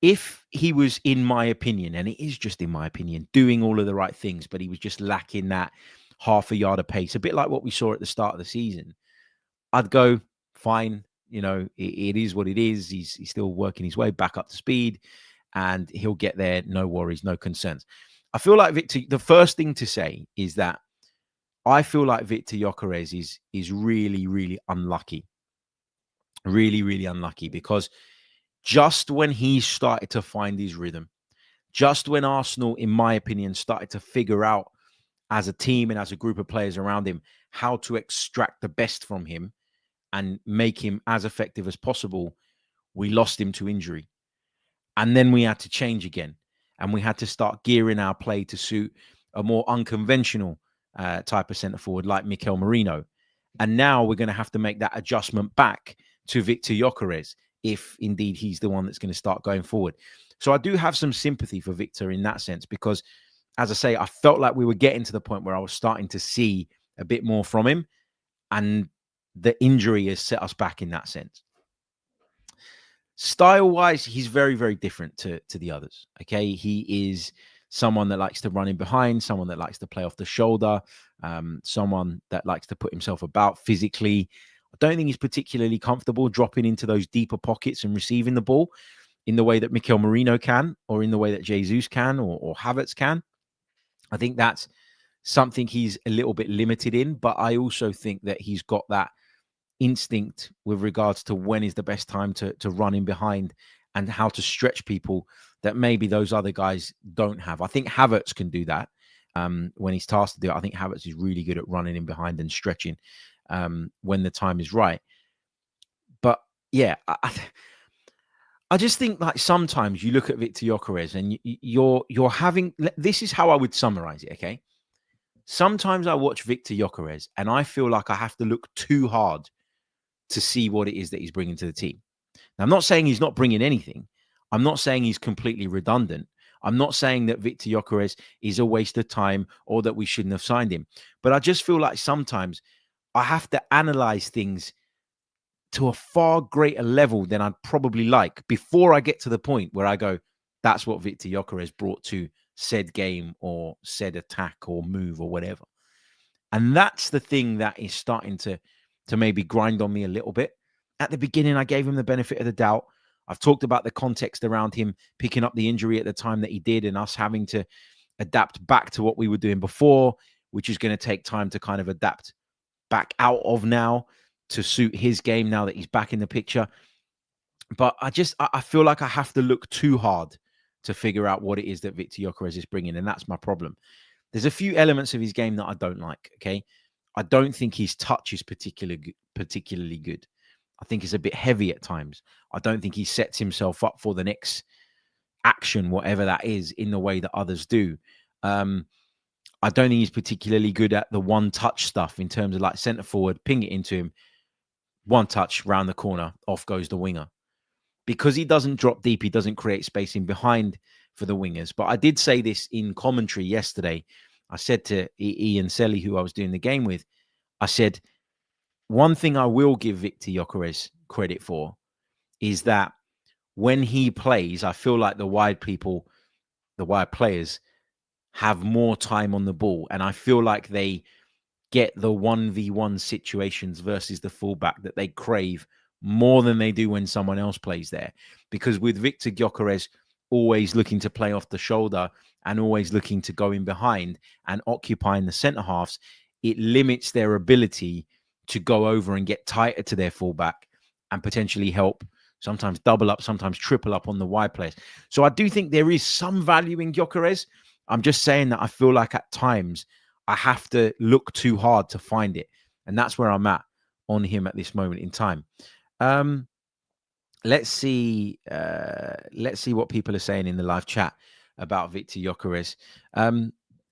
if he was, in my opinion, and it is just in my opinion, doing all of the right things, but he was just lacking that half a yard of pace, a bit like what we saw at the start of the season, I'd go, fine. You know, it is what it is. He's still working his way back up to speed, and he'll get there. No worries, no concerns. I feel like Viktor, the first thing to say is that I feel like Viktor Gyökeres is really, really unlucky. Really, really unlucky, because just when he started to find his rhythm, just when Arsenal, in my opinion, started to figure out as a team and as a group of players around him how to extract the best from him and make him as effective as possible, we lost him to injury. And then we had to change again. And we had to start gearing our play to suit a more unconventional type of centre forward like Mikel Merino. And now we're going to have to make that adjustment back to Viktor Gyökeres, if indeed he's the one that's going to start going forward. So I do have some sympathy for Viktor in that sense, because, as I say, I felt like we were getting to the point where I was starting to see a bit more from him, and the injury has set us back in that sense. Style-wise, he's very, very different to the others, okay? He is someone that likes to run in behind, someone that likes to play off the shoulder, someone that likes to put himself about physically. I don't think he's particularly comfortable dropping into those deeper pockets and receiving the ball in the way that Mikel Merino can, or in the way that Jesus can, or Havertz can. I think that's something he's a little bit limited in, but I also think that he's got that instinct with regards to when is the best time to run in behind and how to stretch people that maybe those other guys don't have. I think Havertz can do that when he's tasked to do it. I think Havertz is really good at running in behind and stretching when the time is right. But yeah, I just think, like, sometimes you look at Viktor Gyökeres and you're having, this is how I would summarize it, okay? Sometimes I watch Viktor Gyökeres and I feel like I have to look too hard to see what it is that he's bringing to the team. Now, I'm not saying he's not bringing anything. I'm not saying he's completely redundant. I'm not saying that Viktor Gyökeres is a waste of time or that we shouldn't have signed him. But I just feel like sometimes I have to analyze things to a far greater level than I'd probably like before I get to the point where I go, that's what Viktor Gyökeres brought to said game or said attack or move or whatever. And that's the thing that is starting to maybe grind on me a little bit. At the beginning, I gave him the benefit of the doubt. I've talked about the context around him picking up the injury at the time that he did, and us having to adapt back to what we were doing before, which is going to take time to kind of adapt back out of now to suit his game now that he's back in the picture. But I feel like I have to look too hard to figure out what it is that Viktor Gyökeres is bringing, and that's my problem. There's a few elements of his game that I don't like, okay? I don't think his touch is particularly good. I think it's a bit heavy at times. I don't think he sets himself up for the next action, whatever that is, in the way that others do. I don't think he's particularly good at the one-touch stuff in terms of, like, centre forward, ping it into him, one touch, round the corner, off goes the winger. Because he doesn't drop deep, he doesn't create space in behind for the wingers. But I did say this in commentary yesterday. I said to Ian Selly, who I was doing the game with, I said, one thing I will give Viktor Gyökeres credit for is that when he plays, I feel like the wide players have more time on the ball. And I feel like they get the 1v1 situations versus the fullback that they crave more than they do when someone else plays there. Because with Viktor Gyökeres always looking to play off the shoulder and always looking to go in behind and occupying the centre halves, it limits their ability to go over and get tighter to their fullback and potentially help sometimes double up, sometimes triple up on the wide players. So I do think there is some value in Gyökeres. I'm just saying that I feel like at times I have to look too hard to find it. And that's where I'm at on him at this moment in time. Let's see what people are saying in the live chat about Viktor Gyökeres.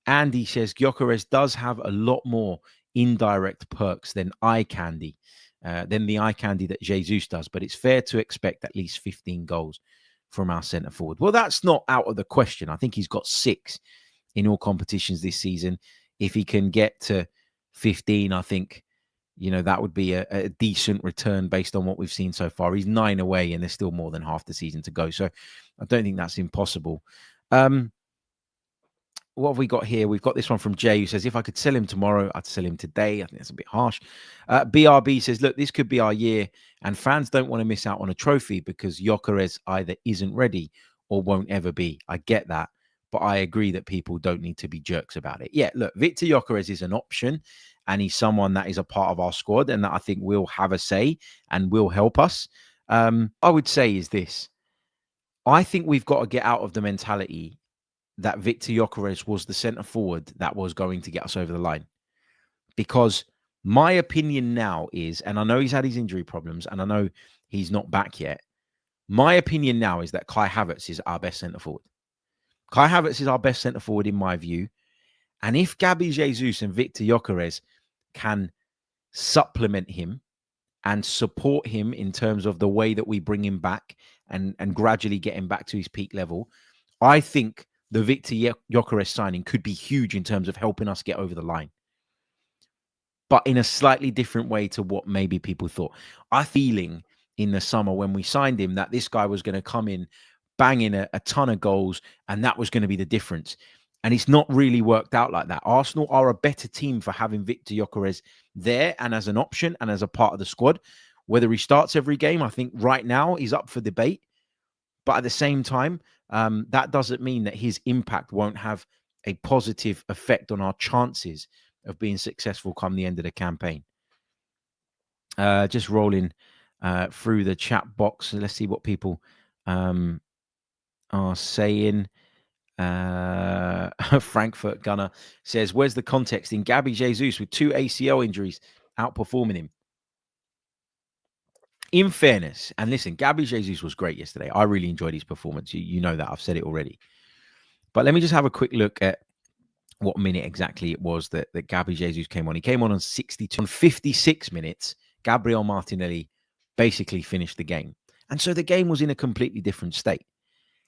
Andy says Gyökeres does have a lot more indirect perks than eye candy. than the eye candy that Jesus does. But it's fair to expect at least 15 goals from our centre forward. Well, that's not out of the question. I think he's got 6 in all competitions this season. If he can get to 15, I think, that would be a decent return based on what we've seen so far. He's 9 away and there's still more than half the season to go. So I don't think that's impossible. What have we got here? We've got this one from Jay, who says, if I could sell him tomorrow, I'd sell him today. I think that's a bit harsh. BRB says, look, this could be our year, and fans don't want to miss out on a trophy because Gyökeres either isn't ready or won't ever be. I get that, but I agree that people don't need to be jerks about it. Yeah, look, Viktor Gyökeres is an option, and he's someone that is a part of our squad and that I think will have a say and will help us. I would say is this. I think we've got to get out of the mentality that Viktor Gyökeres was the centre forward that was going to get us over the line. Because my opinion now is, and I know he's had his injury problems, and I know he's not back yet. My opinion now is that Kai Havertz is our best centre forward. Kai Havertz is our best centre forward in my view. And if Gabriel Jesus and Viktor Gyökeres can supplement him and support him in terms of the way that we bring him back and gradually get him back to his peak level, I think the Viktor Gyökeres signing could be huge in terms of helping us get over the line. But in a slightly different way to what maybe people thought. I feeling in the summer when we signed him that this guy was going to come in, bang in a ton of goals, and that was going to be the difference. And it's not really worked out like that. Arsenal are a better team for having Viktor Gyökeres there and as an option and as a part of the squad. Whether he starts every game, I think right now he's up for debate. But at the same time, that doesn't mean that his impact won't have a positive effect on our chances of being successful come the end of the campaign. Just rolling through the chat box. Let's see what people are saying. Frankfurt Gunner says, where's the context in Gabriel Jesus with 2 ACL injuries outperforming him? In fairness, and listen, Gabriel Jesus was great yesterday. I really enjoyed his performance. You know that. I've said it already. But let me just have a quick look at what minute exactly it was that Gabriel Jesus came on. He came on 62. On 56 minutes, Gabriel Martinelli basically finished the game. And so the game was in a completely different state.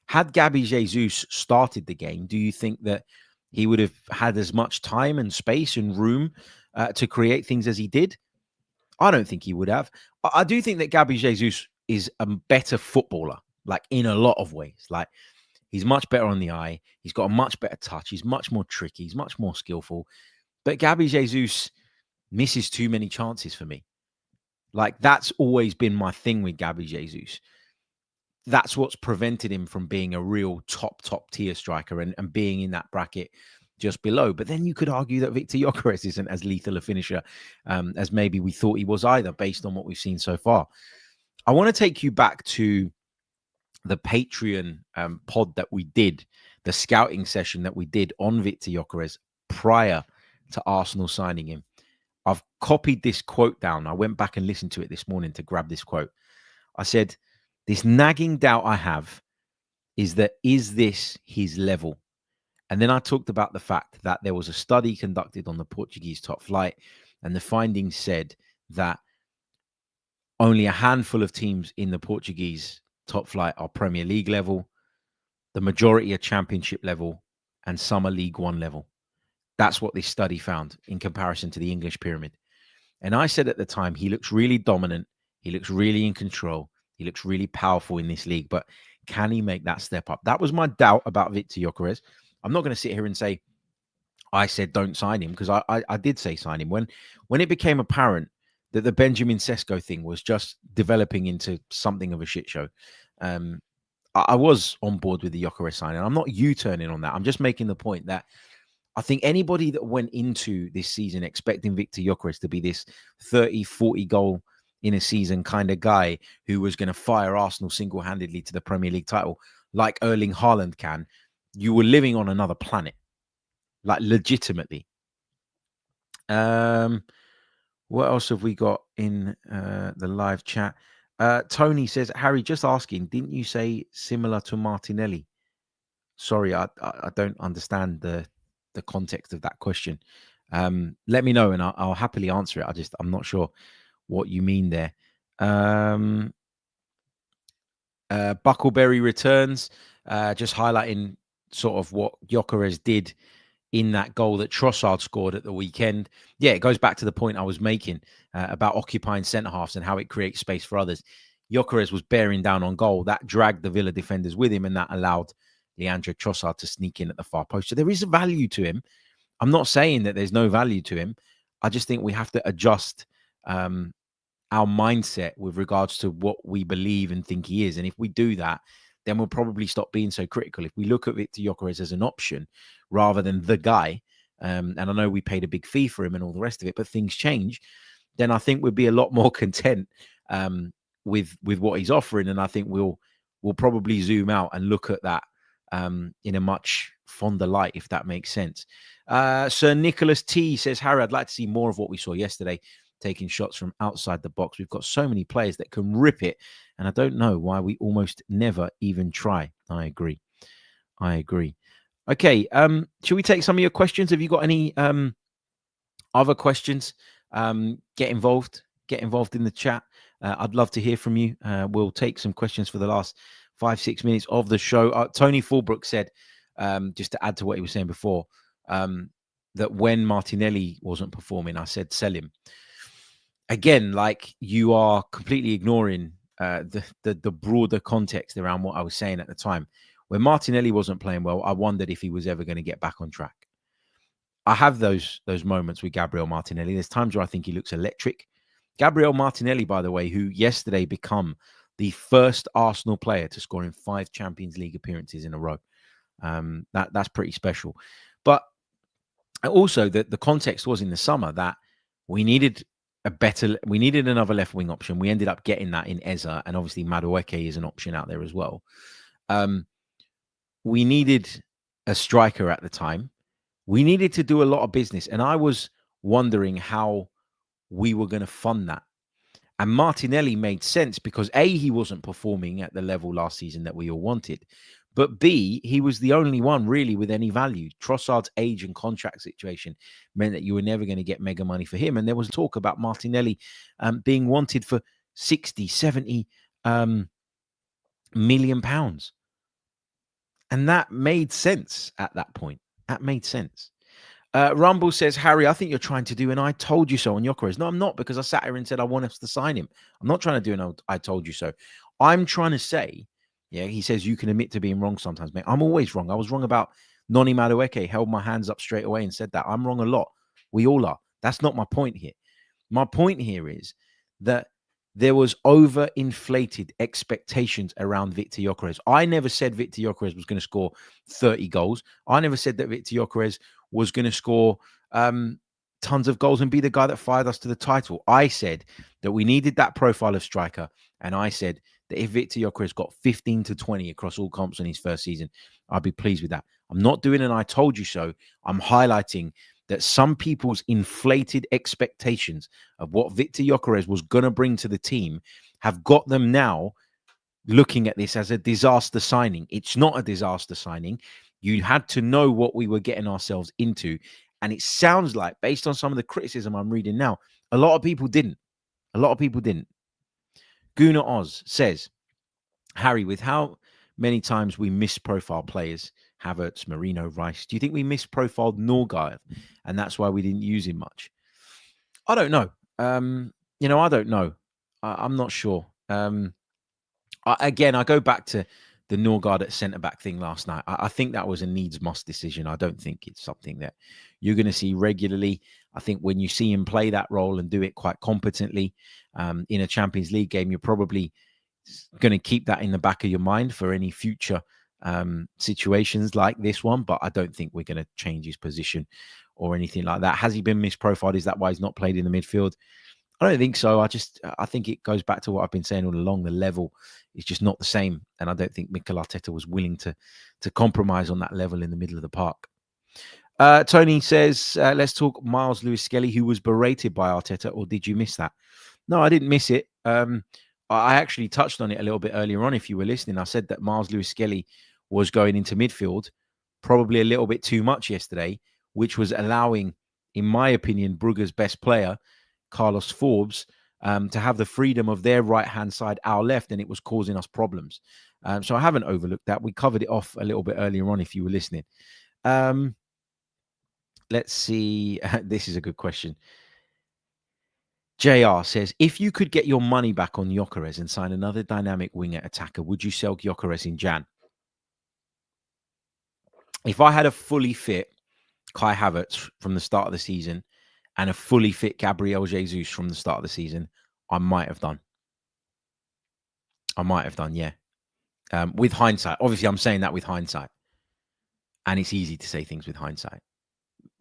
Had Gabriel Jesus started the game, do you think that he would have had as much time and space and room to create things as he did? I don't think he would have. I do think that Gabriel Jesus is a better footballer, like in a lot of ways. Like he's much better on the eye. He's got a much better touch. He's much more tricky. He's much more skillful. But Gabriel Jesus misses too many chances for me. Like that's always been my thing with Gabriel Jesus. That's what's prevented him from being a real top tier striker and being in that bracket just below. But then you could argue that Viktor Gyökeres isn't as lethal a finisher as maybe we thought he was either, based on what we've seen so far. I want to take you back to the Patreon pod that we did, the scouting session that we did on Viktor Gyökeres prior to Arsenal signing him. I've copied this quote down. I went back and listened to it this morning to grab this quote. I said, this nagging doubt I have is this his level? And then I talked about the fact that there was a study conducted on the Portuguese top flight, and the findings said that only a handful of teams in the Portuguese top flight are Premier League level, the majority are Championship level, and some are League One level. That's what this study found in comparison to the English pyramid. And I said at the time, he looks really dominant. He looks really in control. He looks really powerful in this league, but can he make that step up? That was my doubt about Viktor Gyökeres. I'm not going to sit here and say, I said don't sign him, because I did say sign him. When it became apparent that the Benjamin Sesko thing was just developing into something of a shit show, I was on board with the Gyökeres signing. I'm not U-turning on that. I'm just making the point that I think anybody that went into this season expecting Viktor Gyökeres to be this 30, 40 goal in a season kind of guy who was going to fire Arsenal single-handedly to the Premier League title like Erling Haaland can, you were living on another planet, like legitimately. What else have we got in the live chat? Tony says, Harry, just asking, didn't you say similar to Martinelli? Sorry, I don't understand the context of that question. Let me know and I'll happily answer it. I'm not sure what you mean there. Buckleberry returns, just highlighting sort of what Gyökeres did in that goal that Trossard scored at the weekend. Yeah, it goes back to the point I was making about occupying centre-halves and how it creates space for others. Gyökeres was bearing down on goal. That dragged the Villa defenders with him, and that allowed Leandro Trossard to sneak in at the far post. So there is a value to him. I'm not saying that there's no value to him. I just think we have to adjust our mindset with regards to what we believe and think he is. And if we do that, then we'll probably stop being so critical. If we look at Viktor Gyokeres as an option rather than the guy, and I know we paid a big fee for him and all the rest of it, but things change, then I think we'd be a lot more content with what he's offering. And I think we'll probably zoom out and look at that in a much fonder light, if that makes sense. Sir Nicholas T says, Harry, I'd like to see more of what we saw yesterday, taking shots from outside the box. We've got so many players that can rip it, and I don't know why we almost never even try. I agree. Okay, should we take some of your questions? Have you got any other questions? Get involved in the chat. I'd love to hear from you. We'll take some questions for the last 5-6 minutes of the show. Tony Fulbrook said, just to add to what he was saying before, that when Martinelli wasn't performing, I said sell him. Again, like, you are completely ignoring the broader context around what I was saying at the time. When Martinelli wasn't playing well, I wondered if he was ever going to get back on track. I have those moments with Gabriel Martinelli. There's times where I think he looks electric. Gabriel Martinelli, by the way, who yesterday become the first Arsenal player to score in 5 Champions League appearances in a row. That's pretty special. But also, the context was in the summer that we needed another left wing option. We ended up getting that in Eza, and obviously Madueke is an option out there as well. We needed a striker at the time. We needed to do a lot of business, and I was wondering how we were going to fund that. And Martinelli made sense because A, he wasn't performing at the level last season that we all wanted, but B, he was the only one really with any value. Trossard's age and contract situation meant that you were never going to get mega money for him. And there was talk about Martinelli being wanted for 60, 70 million pounds. And that made sense at that point. That made sense. Rumble says, Harry, I think you're trying to do an I told you so on Gyökeres. No, I'm not, because I sat here and said I want us to sign him. I'm not trying to do an I told you so. I'm trying to say, yeah, he says you can admit to being wrong sometimes, mate. I'm always wrong. I was wrong about Noni Madueke, held my hands up straight away and said that. I'm wrong a lot. We all are. That's not my point here. My point here is that there was overinflated expectations around Viktor Gyokeres. I never said Viktor Gyokeres was going to score 30 goals. I never said that Viktor Gyokeres was going to score tons of goals and be the guy that fired us to the title. I said that we needed that profile of striker. And I said that if Viktor Gyokeres got 15 to 20 across all comps in his first season, I'd be pleased with that. I'm not doing an I told you so. I'm highlighting that some people's inflated expectations of what Viktor Gyokeres was going to bring to the team have got them now looking at this as a disaster signing. It's not a disaster signing. You had to know what we were getting ourselves into. And it sounds like, based on some of the criticism I'm reading now, a lot of people didn't. Guna Oz says, Harry, with how many times we misprofile players, Havertz, Marino, Rice, do you think we misprofiled Norgaard and that's why we didn't use him much? I don't know. I don't know. I'm not sure. Again, I go back to the Norgaard at centre-back thing last night. I think that was a needs-must decision. I don't think it's something that you're going to see regularly. I think when you see him play that role and do it quite competently in a Champions League game, you're probably going to keep that in the back of your mind for any future situations like this one. But I don't think we're going to change his position or anything like that. Has he been misprofiled? Is that why he's not played in the midfield? I don't think so. I think it goes back to what I've been saying all along. The level is just not the same. And I don't think Mikel Arteta was willing to compromise on that level in the middle of the park. Tony says, let's talk Miles Lewis-Skelly, who was berated by Arteta, or did you miss that? No, I didn't miss it. I actually touched on it a little bit earlier on. If you were listening, I said that Miles Lewis-Skelly was going into midfield probably a little bit too much yesterday, which was allowing, in my opinion, Brugge's best player, Carlos Forbes, to have the freedom of their right-hand side, our left, and it was causing us problems. So I haven't overlooked that. We covered it off a little bit earlier on if you were listening. Let's see. This is a good question. JR says, if you could get your money back on Gyökeres and sign another dynamic winger attacker, would you sell Gyökeres in Jan? If I had a fully fit Kai Havertz from the start of the season and a fully fit Gabriel Jesus from the start of the season, I might have done. Yeah. With hindsight. Obviously, I'm saying that with hindsight. And it's easy to say things with hindsight.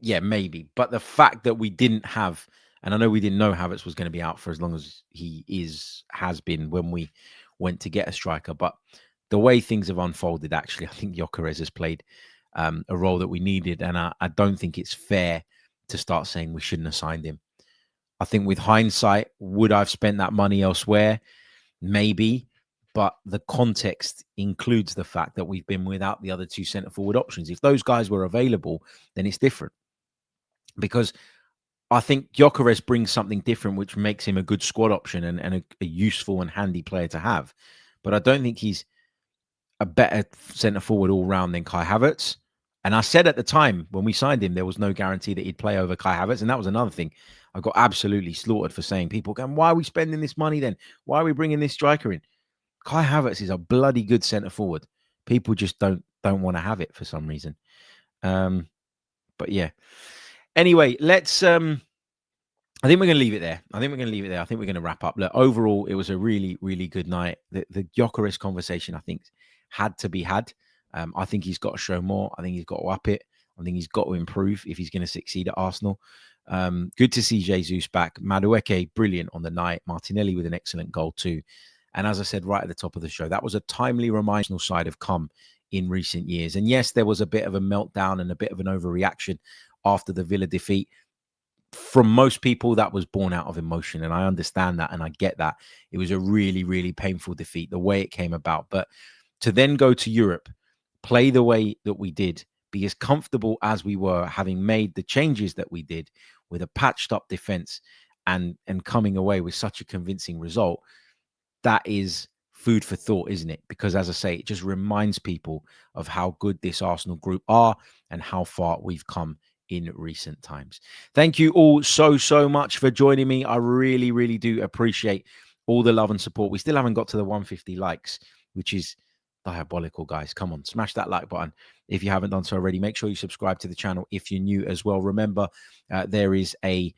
Yeah, maybe. But the fact that we didn't have, and I know we didn't know Havertz was going to be out for as long as he has been when we went to get a striker. But the way things have unfolded, actually, I think Gyökeres has played a role that we needed. And I don't think it's fair to start saying we shouldn't have signed him. I think with hindsight, would I have spent that money elsewhere? Maybe. But the context includes the fact that we've been without the other two centre-forward options. If those guys were available, then it's different. Because I think Gyökeres brings something different, which makes him a good squad option and a useful and handy player to have. But I don't think he's a better centre-forward all-round than Kai Havertz. And I said at the time when we signed him, there was no guarantee that he'd play over Kai Havertz. And that was another thing. I got absolutely slaughtered for saying, people going, why are we spending this money then? Why are we bringing this striker in? Kai Havertz is a bloody good centre-forward. People just don't want to have it for some reason. But yeah. Anyway, let's... I think we're going to leave it there. I think we're going to wrap up. Look, overall, it was a really, really good night. The Gyökeres conversation, I think, had to be had. I think he's got to show more. I think he's got to up it. I think he's got to improve if he's going to succeed at Arsenal. Good to see Jesus back. Madueke, brilliant on the night. Martinelli with an excellent goal too. And as I said right at the top of the show, that was a timely reminder side have come in recent years. And yes, there was a bit of a meltdown and a bit of an overreaction after the Villa defeat. From most people, that was born out of emotion. And I understand that and I get that. It was a really, really painful defeat, the way it came about. But to then go to Europe, play the way that we did, be as comfortable as we were, having made the changes that we did with a patched up defense and coming away with such a convincing result, that is food for thought, isn't it? Because as I say, it just reminds people of how good this Arsenal group are and how far we've come in recent times. Thank you all so much for joining me. I really, really do appreciate all the love and support. We still haven't got to the 150 likes, which is diabolical, guys. Come on, smash that like button if you haven't done so already. Make sure you subscribe to the channel if you're new as well. Remember, there is a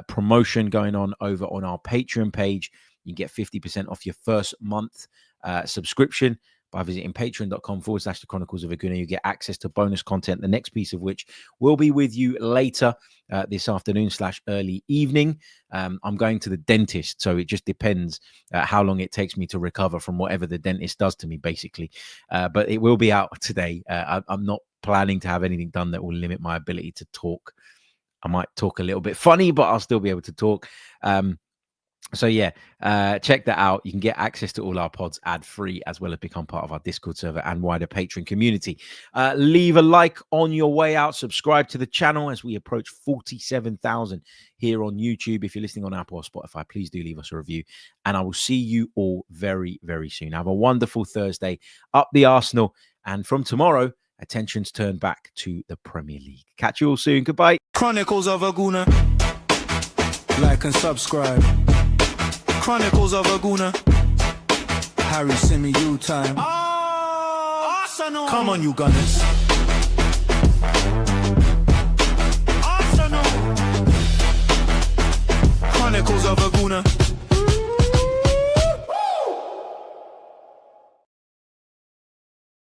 promotion going on over on our Patreon page. You can get 50% off your first month subscription by visiting patreon.com/the Chronicles of a Gooner. You get access to bonus content, the next piece of which will be with you later this afternoon / early evening. I'm going to the dentist, so it just depends how long it takes me to recover from whatever the dentist does to me, basically. But it will be out today. I'm not planning to have anything done that will limit my ability to talk. I might talk a little bit funny, but I'll still be able to talk. So yeah, check that out. You can get access to all our pods ad-free, as well as become part of our Discord server and wider Patreon community. Leave a like on your way out. Subscribe to the channel as we approach 47,000 here on YouTube. If you're listening on Apple or Spotify, please do leave us a review. And I will see you all very, very soon. Have a wonderful Thursday. Up the Arsenal. And from tomorrow, attention's turned back to the Premier League. Catch you all soon. Goodbye. Chronicles of a Gooner. Like and subscribe. Chronicles of a Gooner. Harry Symeou time. Come on, you Gunners.